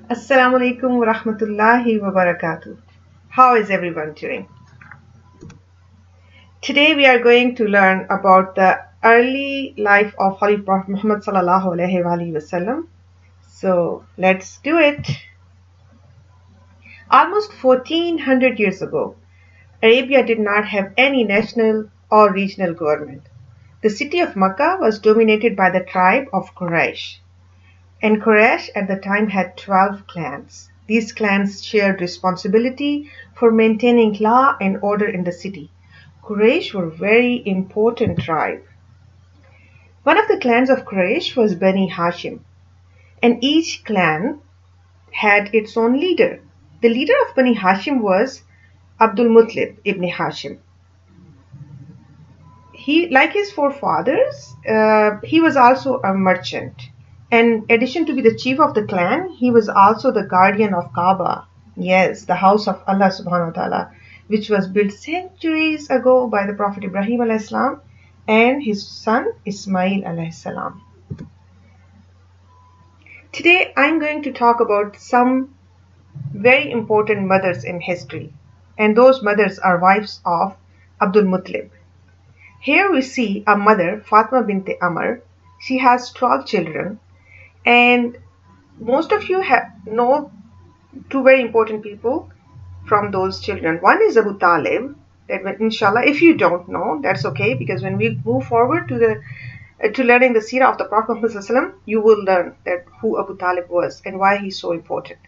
Assalamu alaikum wa rahmatullahi wa barakatuh. How is everyone doing? Today we are going to learn about the early life of Holy Prophet Muhammad sallallahu alaihi wasallam. So let's do it. Almost 1400 years ago, Arabia did not have any national or regional government. The city of Makkah was dominated by the tribe of Quraysh. And Quraysh at the time had 12 clans. These clans shared responsibility for maintaining law and order in the city. Quraysh were a very important tribe. One of the clans of Quraysh was Bani Hashim, and each clan had its own leader. The leader of Bani Hashim was Abdul Muttalib ibn Hashim. He, like his forefathers, he was also a merchant. And in addition to be the chief of the clan, he was also the guardian of Kaaba. Yes, the house of Allah subhanahu wa ta'ala, which was built centuries ago by the Prophet Ibrahim alayhi salam and his son Ismail alayhi salam. Today I'm going to talk about some very important mothers in history. And those mothers are wives of Abdul Muttalib. Here we see a mother, Fatima bint Amr. She has 12 children. And most of you know two very important people from those children. One is Abu Talib. That inshallah, if you don't know, that's okay, because when we move forward to learning the seerah of the Prophet Muhammad, you will learn that who Abu Talib was and why he's so important.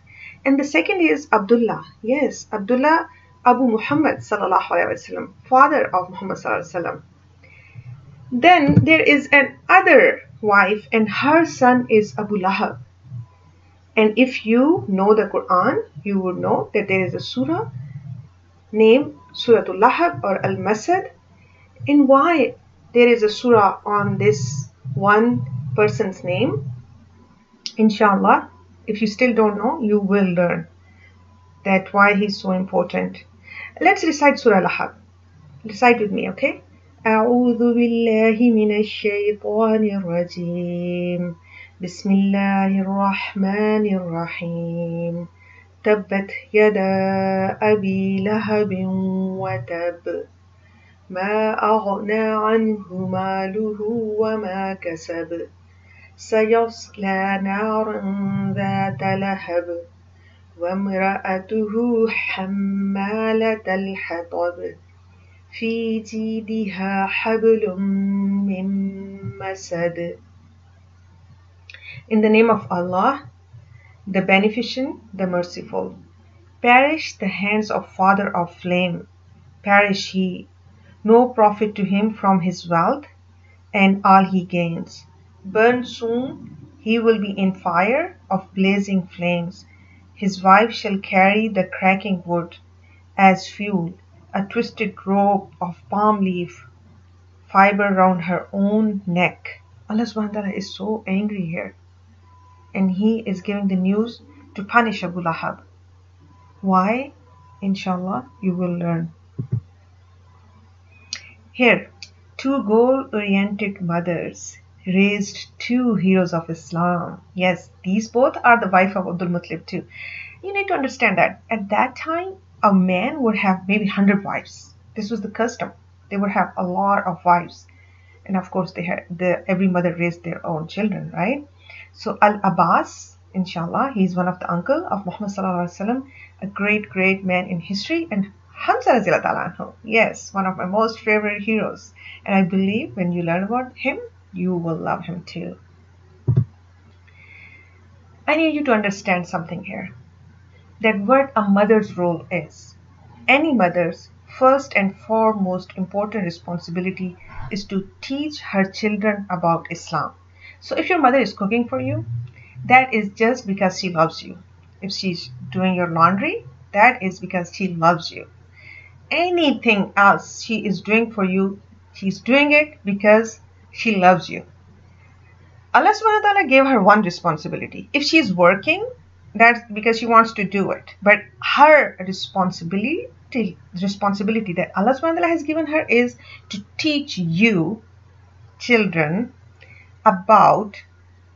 And the second is Abdullah. Yes, Abdullah Abu Muhammad sallallahu alaihi wasallam, father of Muhammad sallallahu alaihi wasallam. Then there is another wife, and her son is Abu Lahab. And if you know the Quran, you would know that there is a surah named Suratul Lahab or Al-Masad. And why there is a surah on this one person's name, inshallah, if you still don't know, you will learn that why he's so important. Let's recite Surah Lahab. Recite with me, okay? أعوذ بالله من الشيطان الرجيم بسم الله الرحمن الرحيم تبت يدا أبي لهب وتب ما أغنى عنه ماله وما كسب سيصلى نارا ذات لهب وامرأته حمالة الحطب في جيدها حبل من مسد. In the name of Allah, the Beneficent, the Merciful. Perish the hands of father of flame, perish he, no profit to him from his wealth and all he gains. Burn soon, he will be in fire of blazing flames. His wife shall carry the cracking wood as fuel, a twisted rope of palm leaf fiber round her own neck. Allah subhanahu wa ta'ala is so angry here, and he is giving the news to punish Abu Lahab. Why? Inshallah, you will learn. Here, two goal-oriented mothers raised two heroes of Islam. Yes, these both are the wife of Abdul Muttalib too. You need to understand that at that time, a man would have maybe 100 wives. This was the custom. They would have a lot of wives. And of course, every mother raised their own children, right? So Al-Abbas, inshallah, he's one of the uncle of Muhammad sallallahu alaihi wasallam, a great man in history, and Hamza radiallahu ta'ala anhu, yes, one of my most favorite heroes. And I believe when you learn about him, you will love him too. I need you to understand something here, that what a mother's role is. Any mother's first and foremost important responsibility is to teach her children about Islam. So if your mother is cooking for you, that is just because she loves you. If she's doing your laundry, that is because she loves you. Anything else she is doing for you, she's doing it because she loves you. Allah subhanahu wa ta'ala gave her one responsibility. If she's working, that's because she wants to do it. But her responsibility that Allah subhanahu wa ta'ala has given her is to teach you, children, about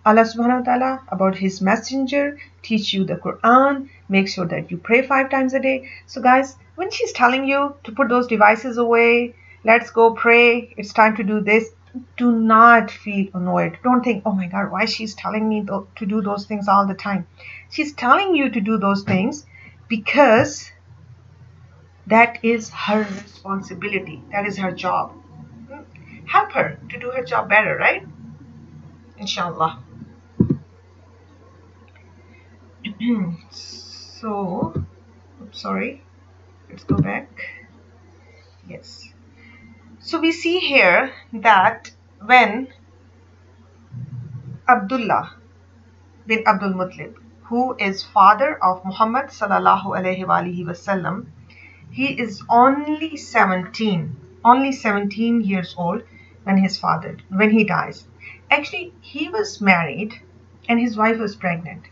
Allah subhanahu wa ta'ala, about his messenger, teach you the Quran, make sure that you pray 5 times a day. So guys, when she's telling you to put those devices away, let's go pray, it's time to do this, do not feel annoyed. Don't think, oh my God, why she's telling me to do those things all the time. She's telling you to do those things because that is her responsibility. That is her job. Help her to do her job better, right? Inshallah. So, sorry, let's go back. Yes. So we see here that when Abdullah bin Abdul Muttalib, who is father of Muhammad sallallahu alaihi wasallam, he is only 17 years old when he dies. Actually, he was married and his wife was pregnant.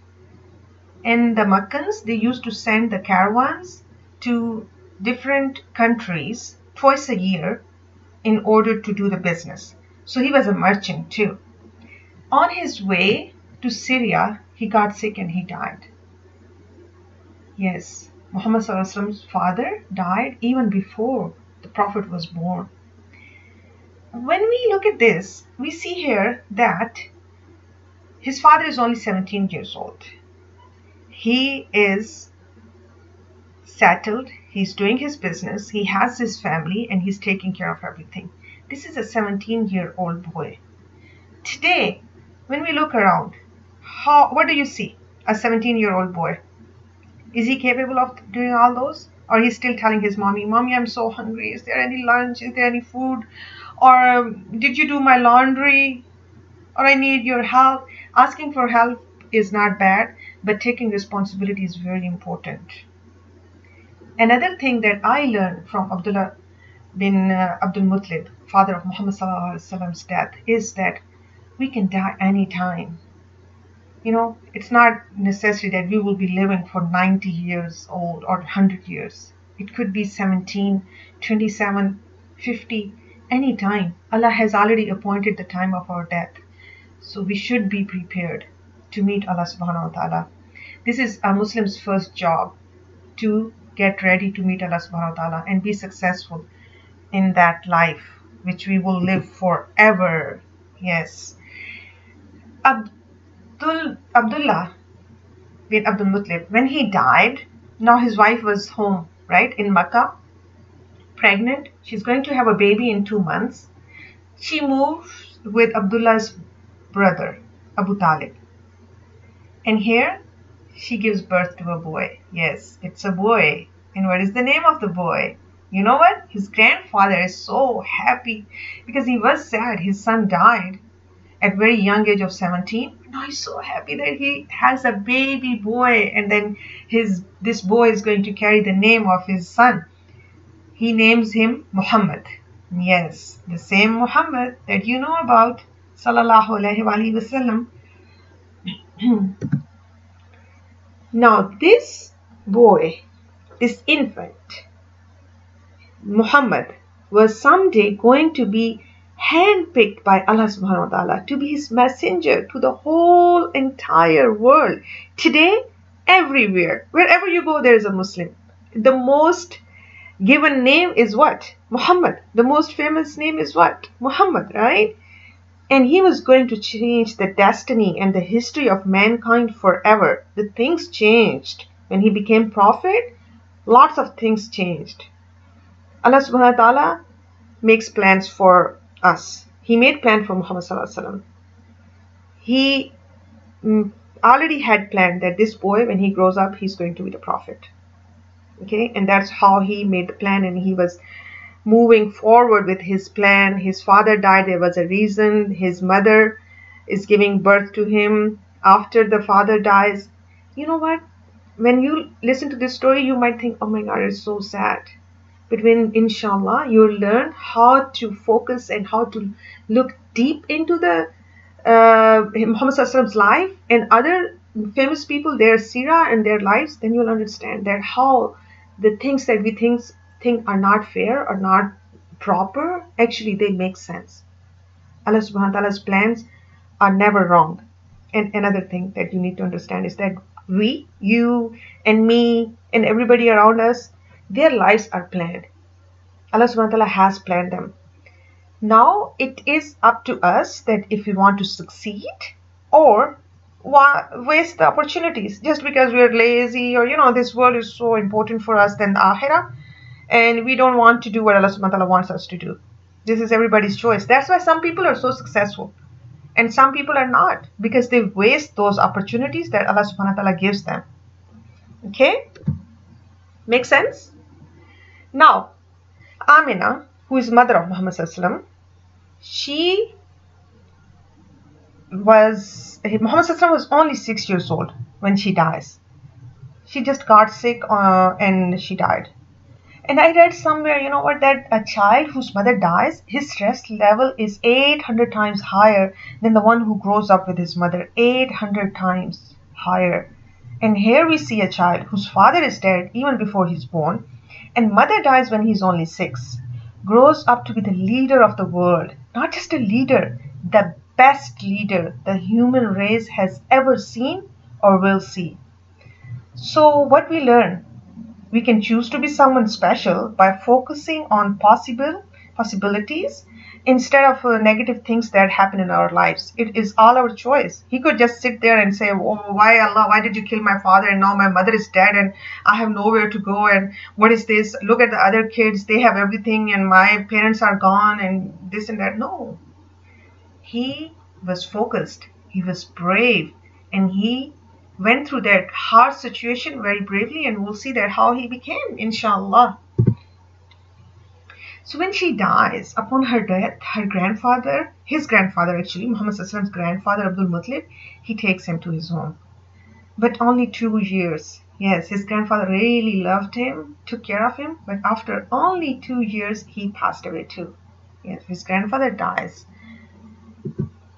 And the Makkans, they used to send the caravans to different countries twice a year in order to do the business. So he was a merchant too. On his way to Syria, he got sick and he died. Yes, Muhammad sallallahu alaihi wasallam's father died even before the Prophet was born. When we look at this, we see here that his father is only 17 years old. He is settled, he's doing his business, he has his family, and he's taking care of everything. This is a 17-year-old boy. Today, when we look around, what do you see? A 17-year-old boy. Is he capable of doing all those? Or he's still telling his mommy, Mommy, I'm so hungry. Is there any lunch? Is there any food? Or did you do my laundry? Or I need your help. Asking for help is not bad, but taking responsibility is very important. Another thing that I learned from Abdullah bin Abdul Muttalib, father of Muhammad sallallahu alaihi wasallam's death, is that we can die anytime. You know, it's not necessary that we will be living for 90 years old or 100 years. It could be 17, 27, 50, any time. Allah has already appointed the time of our death. So we should be prepared to meet Allah subhanahu wa ta'ala. This is a Muslim's first job, to get ready to meet Allah subhanahu wa ta'ala and be successful in that life which we will live forever. Yes. Abdullah bin Abdul Muttalib, when he died, now his wife was home, right, in Makkah, pregnant. She's going to have a baby in 2 months. She moves with Abdullah's brother, Abu Talib. And here, She gives birth to a boy. Yes, it's a boy. And what is the name of the boy? You know what? His grandfather is so happy because he was sad. His son died at very young age of 17. Now he's so happy that he has a baby boy, and then this boy is going to carry the name of his son. He names him Muhammad. Yes, the same Muhammad that you know about, sallallahu alaihi wasallam. Now this boy, this infant, Muhammad, was someday going to be handpicked by Allah subhanahu wa ta'ala to be his messenger to the whole entire world. Today, everywhere, wherever you go, there is a Muslim. The most given name is what? Muhammad. The most famous name is what? Muhammad, right? And he was going to change the destiny and the history of mankind forever. The things changed. When he became prophet, lots of things changed. Allah subhanahu wa ta'ala makes plans for us. He made plan for Muhammad sallallahu alaihi wasallam. He already had planned that this boy, when he grows up, he's going to be the prophet. Okay, and that's how he made the plan, and he was moving forward with his plan. His father died. There was a reason. His mother is giving birth to him after the father dies. You know what? When you listen to this story, you might think, oh my God, it's so sad. But when, inshallah, you'll learn how to focus and how to look deep into the Muhammad Sallallahu life and other famous people, their seerah and their lives, then you'll understand that how the things that we think are not fair or not proper, actually they make sense. Allah subhanahu wa ta'ala's plans are never wrong. And another thing that you need to understand is that we, you and me and everybody around us, their lives are planned. Allah subhanahu wa ta'ala has planned them. Now it is up to us that if we want to succeed or waste the opportunities just because we are lazy, or this world is so important for us than the akhirah, and we don't want to do what Allah subhanahu wa ta'ala wants us to do. This is everybody's choice. That's why some people are so successful and some people are not, because they waste those opportunities that Allah subhanahu wa ta'ala gives them. Okay? Make sense? Now, Amina, who is mother of Muhammad sallallahu alaihi wasallam, Muhammad sallallahu alaihi wasallam was only 6 years old when she dies. She just got sick and she died. And I read somewhere, that a child whose mother dies, his stress level is 800 times higher than the one who grows up with his mother. 800 times higher. And here we see a child whose father is dead even before he's born, and mother dies when he's only 6, grows up to be the leader of the world. Not just a leader, the best leader the human race has ever seen or will see. So what we learn? We can choose to be someone special by focusing on possibilities instead of negative things that happen in our lives. It is all our choice. He could just sit there and say, oh, why Allah, why did you kill my father, and now my mother is dead and I have nowhere to go, and what is this? Look at the other kids, they have everything and my parents are gone and this and that. No. He was focused. He was brave, and he went through that hard situation very bravely, and we'll see that how he became, inshallah. So when she dies, upon her death, his grandfather actually, Muhammad Sallallahu Alaihi Wasallam's grandfather, Abdul Muttalib, he takes him to his home. But only 2 years. Yes, his grandfather really loved him, took care of him, but after only 2 years, he passed away too. Yes, his grandfather dies.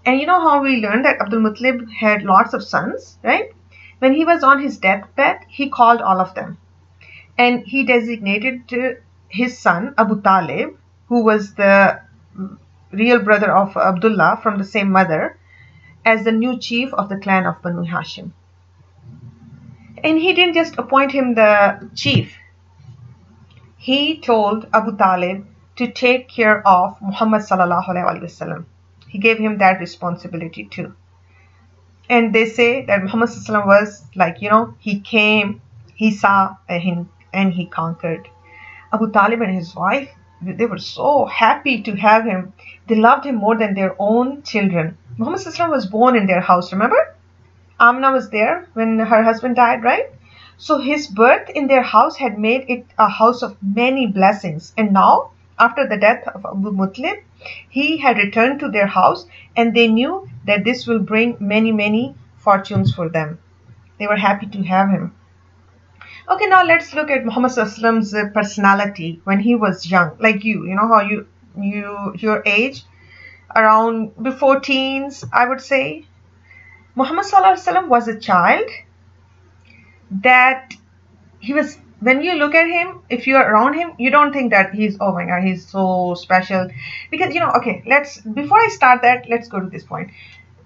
And you know how we learned that Abdul Muttalib had lots of sons, right? When he was on his deathbed, he called all of them. And he designated his son, Abu Talib, who was the real brother of Abdullah from the same mother, as the new chief of the clan of Banu Hashim. And he didn't just appoint him the chief. He told Abu Talib to take care of Muhammad sallallahu alaihi wasallam. He gave him that responsibility too. And they say that Muhammad sallallahu alaihi wasallam was like, he came, he saw, and he conquered. Abu Talib and his wife, they were so happy to have him. They loved him more than their own children. Muhammad sallallahu alaihi wasallam was born in their house, remember? Amna was there when her husband died, right? So his birth in their house had made it a house of many blessings. And now, after the death of Abu Muttalib, he had returned to their house, and they knew that this will bring many, many fortunes for them. They were happy to have him. Okay, now let's look at Muhammad Sallallahu personality when he was young, like you know how your age, around before teens, I would say. Muhammad Sallallahu was a child that he was, when you look at him, if you're around him, you don't think that he's, oh my god, he's so special. Because, okay, before I start that, let's go to this point.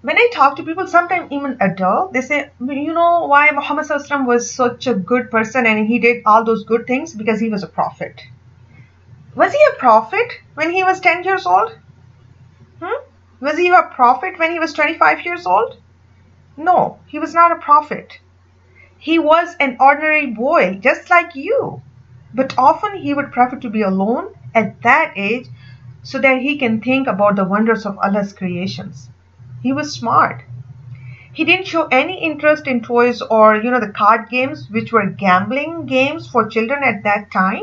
When I talk to people, sometimes even adult, they say, you know why Muhammad Sallallahu was such a good person and he did all those good things? Because he was a prophet. Was he a prophet when he was 10 years old? Was he a prophet when he was 25 years old? No, he was not a prophet. He was an ordinary boy, just like you. But often he would prefer to be alone at that age so that he can think about the wonders of Allah's creations. He was smart. He didn't show any interest in toys or, the card games, which were gambling games for children at that time.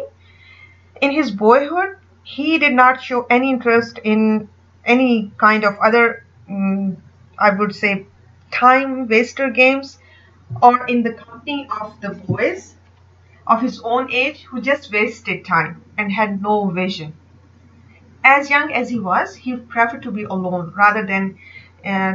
In his boyhood, he did not show any interest in any kind of other, I would say, time waster games, or in the company of the boys of his own age who just wasted time and had no vision. As young as he was, he preferred to be alone rather than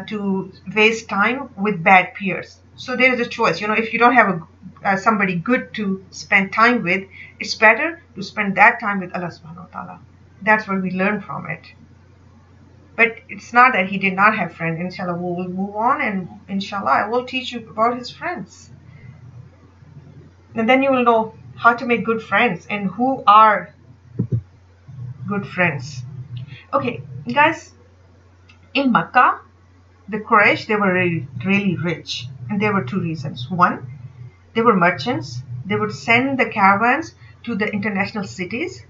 to waste time with bad peers. So there is a choice. If you don't have somebody good to spend time with, it's better to spend that time with Allah subhanahu wa ta'ala. That's what we learn from it. But it's not that he did not have friends. Inshallah, we will move on, and inshallah, I will teach you about his friends. And then you will know how to make good friends and who are good friends. Okay, guys, in Makkah, the Quraysh, they were really, really rich. And there were two reasons. One, they were merchants. They would send the caravans to the international cities.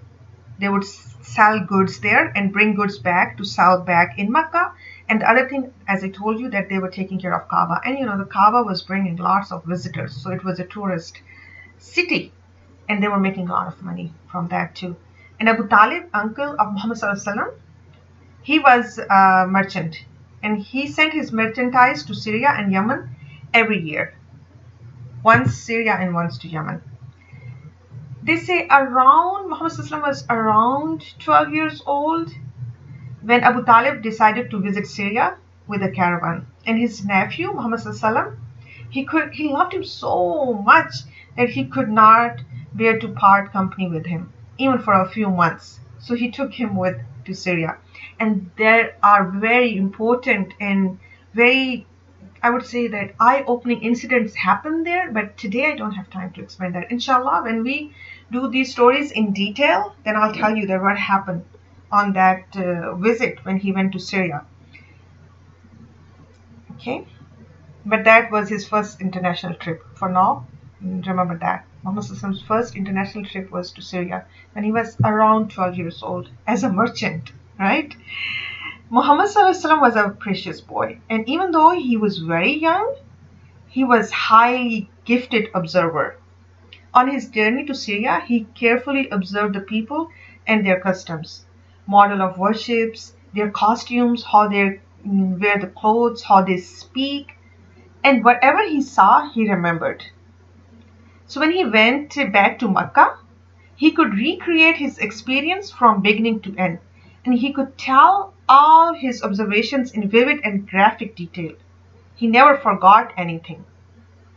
They would sell goods there and bring goods back to sell back in Makkah. And the other thing, as I told you, that they were taking care of Kaaba. And the Kaaba was bringing lots of visitors. So it was a tourist city. And they were making a lot of money from that too. And Abu Talib, uncle of Muhammad Sallallahu Alaihi Wasallam, he was a merchant. And he sent his merchandise to Syria and Yemen every year. Once Syria and once to Yemen. They say Muhammad Sallallahu was around 12 years old when Abu Talib decided to visit Syria with a caravan. And his nephew, Muhammad Sallallahu, he loved him so much that he could not bear to part company with him, even for a few months. So he took him to Syria. And there are very important and very, I would say that eye-opening incidents happen there, but today I don't have time to explain that. Inshallah, when we do these stories in detail, then I'll tell you that what happened on that visit when he went to Syria. Okay, but that was his first international trip. For now, remember that. Muhammad Sallallahu first international trip was to Syria when he was around 12 years old as a merchant, right? Muhammad Sallallahu was a precious boy, and even though he was very young, he was highly gifted observer. On his journey to Syria, he carefully observed the people and their customs, model of worships, their costumes, how they wear the clothes, how they speak, and whatever he saw, he remembered. So when he went back to Makkah, he could recreate his experience from beginning to end, and he could tell all his observations in vivid and graphic detail. He never forgot anything.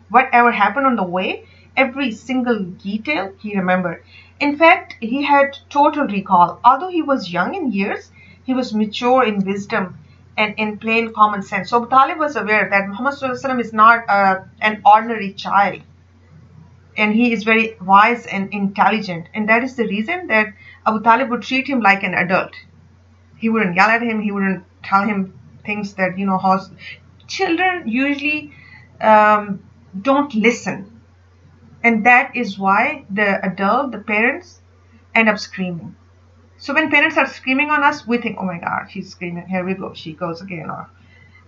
Whatever happened on the way, every single detail he remembered. In fact, he had total recall. Although he was young in years, he was mature in wisdom and in plain common sense. So Abu Talib was aware that Muhammad Sallallahu is not an ordinary child. And he is very wise and intelligent. And that is the reason that Abu Talib would treat him like an adult. He wouldn't yell at him. He wouldn't tell him things that, how children usually don't listen. And that is why the parents end up screaming. So when parents are screaming on us, we think, oh my God, she's screaming. Here we go. She goes again. Or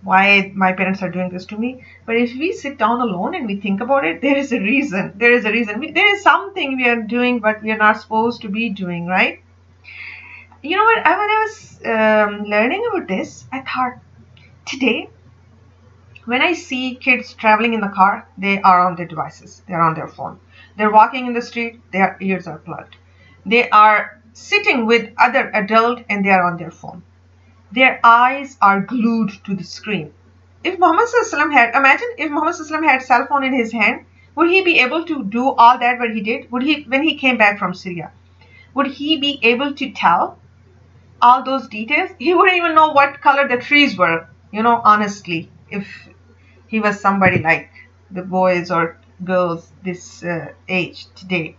why my parents are doing this to me. But if we sit down alone and we think about it, there is a reason. There is a reason. There is something we are doing, but we are not supposed to be doing, right? You know what? When I was learning about this, I thought today, when I see kids traveling in the car, they are on their devices. They're on their phone. They're walking in the street. Their ears are plugged. They are sitting with other adult and they are on their phone. Their eyes are glued to the screen. If Muhammad Sallallahu imagine if Muhammad Sallallahu had cell phone in his hand, would he be able to do all that what he did? Would he, when he came back from Syria, would he be able to tell all those details? He wouldn't even know what color the trees were, honestly, if he was somebody like the boys or girls this age today.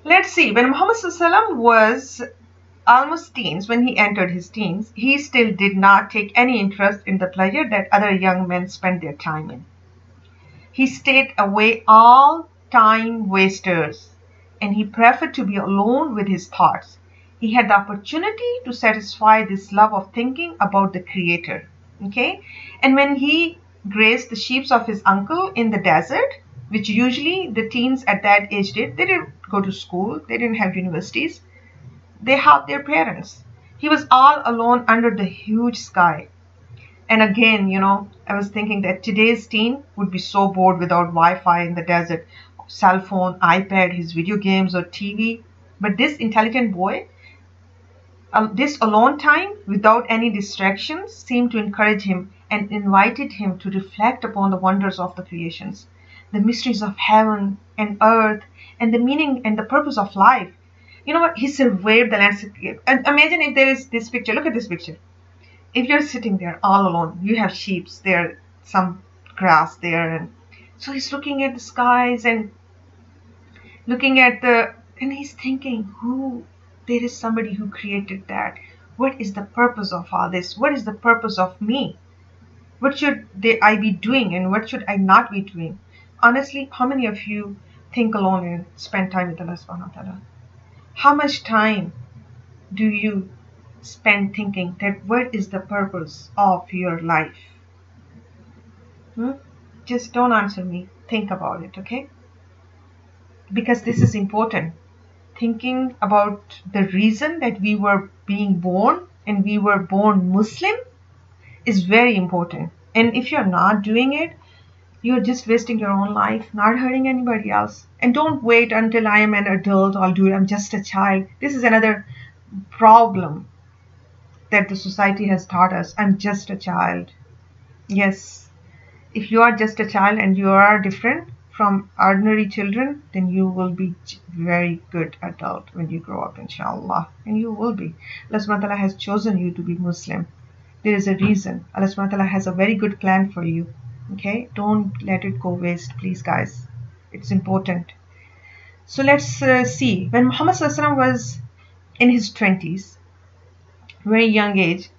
Let's see, when Muhammad Sallallahu was almost teens, when he entered his teens, he still did not take any interest in the pleasure that other young men spent their time in. He stayed away all time wasters, and he preferred to be alone with his thoughts. He had the opportunity to satisfy this love of thinking about the Creator. Okay? And when he grazed the sheep of his uncle in the desert, which usually the teens at that age did, they didn't go to school, they didn't have universities. They helped their parents. He was all alone under the huge sky. And again, I was thinking that today's teen would be so bored without Wi-Fi in the desert, cell phone, iPad, his video games or TV. But this intelligent boy, this alone time without any distractions seemed to encourage him and invited him to reflect upon the wonders of the creations, the mysteries of heaven and earth, and the meaning and the purpose of life. You know what? He surveyed the landscape. And imagine if there is this picture. Look at this picture. If you're sitting there all alone, you have sheep there, some grass there, and so he's looking at the skies and looking at and he's thinking, there is somebody who created that. What is the purpose of all this? What is the purpose of me? What should I be doing and what should I not be doing? Honestly, how many of you think alone and spend time with Allah subhanahu wa ta'ala? How much time do you spend thinking that what is the purpose of your life? Just don't answer me. Think about it, okay? Because this is important. Thinking about the reason that we were being born and we were born Muslim is very important. And if you're not doing it, you're just wasting your own life, not hurting anybody else. And don't wait until I am an adult, I'll do it. I'm just a child. This is another problem that the society has taught us. I'm just a child. Yes, if you are just a child and you are different from ordinary children, then you will be very good adult when you grow up, inshallah. And you will be. Allah subhanahu wa ta'ala has chosen you to be Muslim. There is a reason. Allah subhanahu wa ta'ala has a very good plan for you. Okay, don't let it go waste, please, guys. It's important. So let's see. When Muhammad Sallallahu was in his 20s, very young age,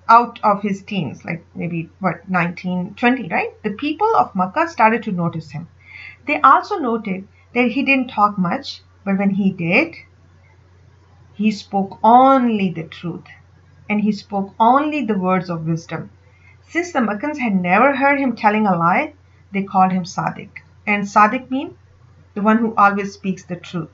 out of his teens, like maybe 19, 20, right? The people of Makkah started to notice him. They also noted that he didn't talk much, but when he did, he spoke only the truth, and he spoke only the words of wisdom. Since the Makkans had never heard him telling a lie, they called him Sadiq. And Sadiq means the one who always speaks the truth.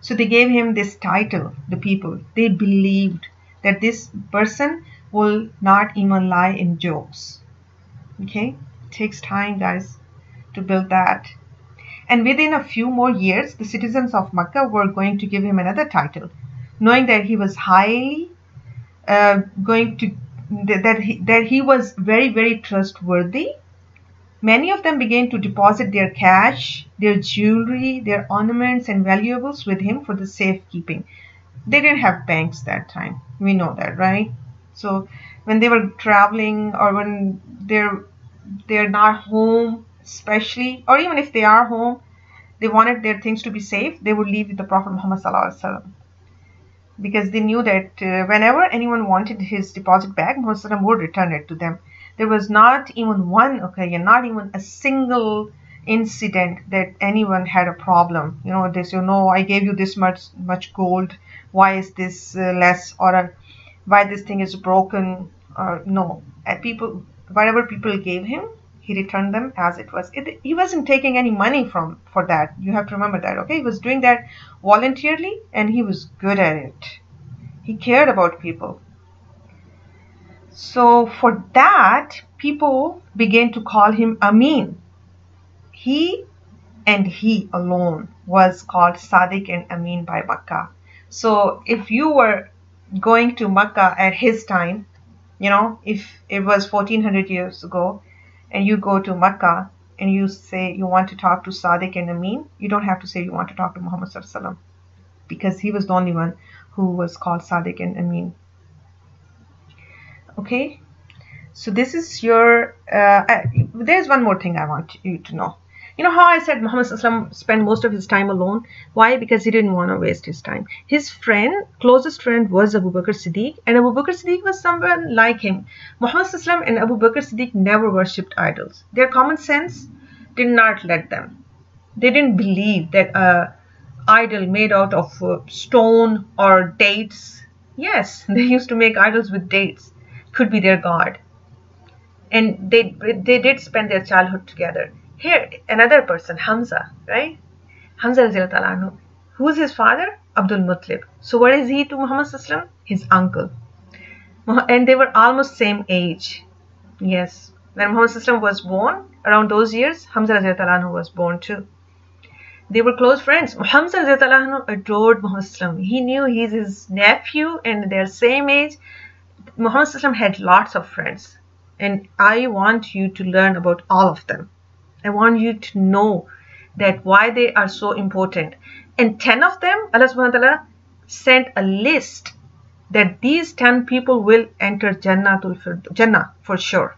So they gave him this title, the people. They believed that this person will not even lie in jokes. Okay? It takes time, guys, to build that. And within a few more years, the citizens of Makkah were going to give him another title, knowing that he was highly that he was very, very trustworthy. Many of them began to deposit their cash, their jewelry, their ornaments and valuables with him for the safekeeping. They didn't have banks that time. We know that, right? So when they were traveling or when they're not home, especially, or even if they are home, they wanted their things to be safe, they would leave with the Prophet Muhammad Sallallahu Alaihi Wasallam. Because they knew that whenever anyone wanted his deposit back, Muhammad Sallallahu Alaihi Wasallam would return it to them. There was not even one occasion, not even a single incident that anyone had a problem. They say, no, I gave you this much gold. Why is this less? Or why this thing is broken? no, people, whatever people gave him, he returned them as it was. He wasn't taking any money for that. You have to remember that, okay? He was doing that voluntarily, and he was good at it. He cared about people. So for that, people began to call him Amin. He and he alone was called Sadiq and Amin by Makkah. So if you were going to Makkah at his time, if it was 1400 years ago, and you go to Makkah and you say you want to talk to Sadiq and Amin, you don't have to say you want to talk to Muhammad Sallallahu Alaihi Wasallam, because he was the only one who was called Sadiq and Amin. Okay, so this is your, there's one more thing I want you to know. You know how I said Muhammad Sallallahu Alaihi Wasallam spent most of his time alone? Why? Because he didn't want to waste his time. His closest friend was Abu Bakr Siddiq, and Abu Bakr Siddiq was someone like him. Muhammad Sallallahu Alaihi Wasallam and Abu Bakr Siddiq never worshipped idols. Their common sense did not let them. They didn't believe that an idol made out of stone or dates. Yes, they used to make idols with dates. Could be their god. And they did spend their childhood together. Here, another person, Hamza, right? Hamza radiallahu anhu. Who's his father? Abdul Muttalib. So what is he to Muhammad Sallallahu Alaihi Wasallam? His uncle. And they were almost same age. Yes. When Muhammad Sallallahu Alaihi Wasallam was born, around those years, Hamza radiallahu anhu was born too. They were close friends. Hamza radiallahu anhu adored Muhammad Sallallahu Alaihi Wasallam. He knew he's his nephew and they're same age. Muhammad Sallallahu Alaihi Wasallam had lots of friends. And I want you to learn about all of them. I want you to know that why they are so important. And 10 of them, Allah subhanahu wa ta'ala sent a list that these 10 people will enter Jannah for sure.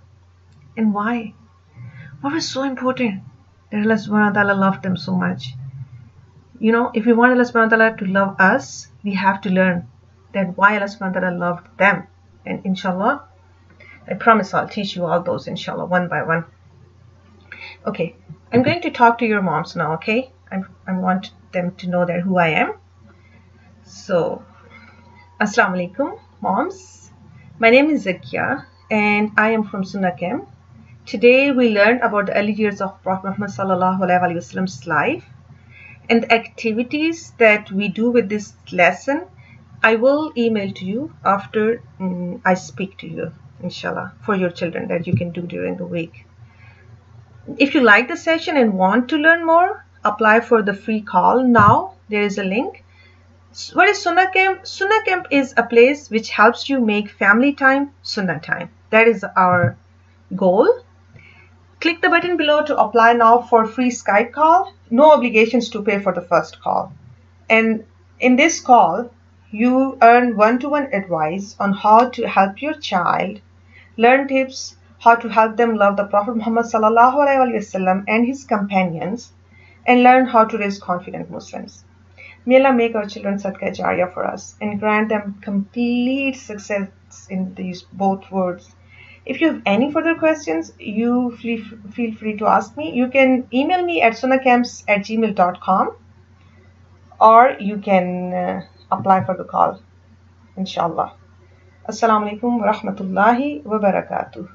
And why? What was so important that Allah subhanahu wa ta'ala loved them so much? If we want Allah subhanahu wa ta'ala to love us, we have to learn that why Allah subhanahu wa ta'ala loved them. And inshallah, I promise I'll teach you all those, inshallah, one by one. Okay, I'm going to talk to your moms now, okay? I want them to know that who I am. So, Assalamu alaikum, moms. My name is Zakia, and I am from Sunnah Camp. Today we learned about the early years of Prophet Muhammad Sallallahu Alaihi Wasallam's life and the activities that we do with this lesson. I will email to you after I speak to you, inshallah, for your children that you can do during the week. If you like the session and want to learn more, apply for the free call now. There is a link. What is Sunnah Camp? Sunnah Camp is a place which helps you make family time Sunnah time. That is our goal. Click the button below to apply now for free Skype call. No obligations to pay for the first call. And in this call, you earn one-to-one advice on how to help your child, learn tips, how to help them love the Prophet Muhammad Sallallahu Alaihi Wasallam and his companions, and learn how to raise confident Muslims. May Allah make our children Sadaqah Jariyah for us and grant them complete success in these both words. If you have any further questions, you feel free to ask me. You can email me at sunnahcamps@gmail.com, or you can apply for the call, inshallah. Assalamu alaikum wa rahmatullahi wa barakatuh.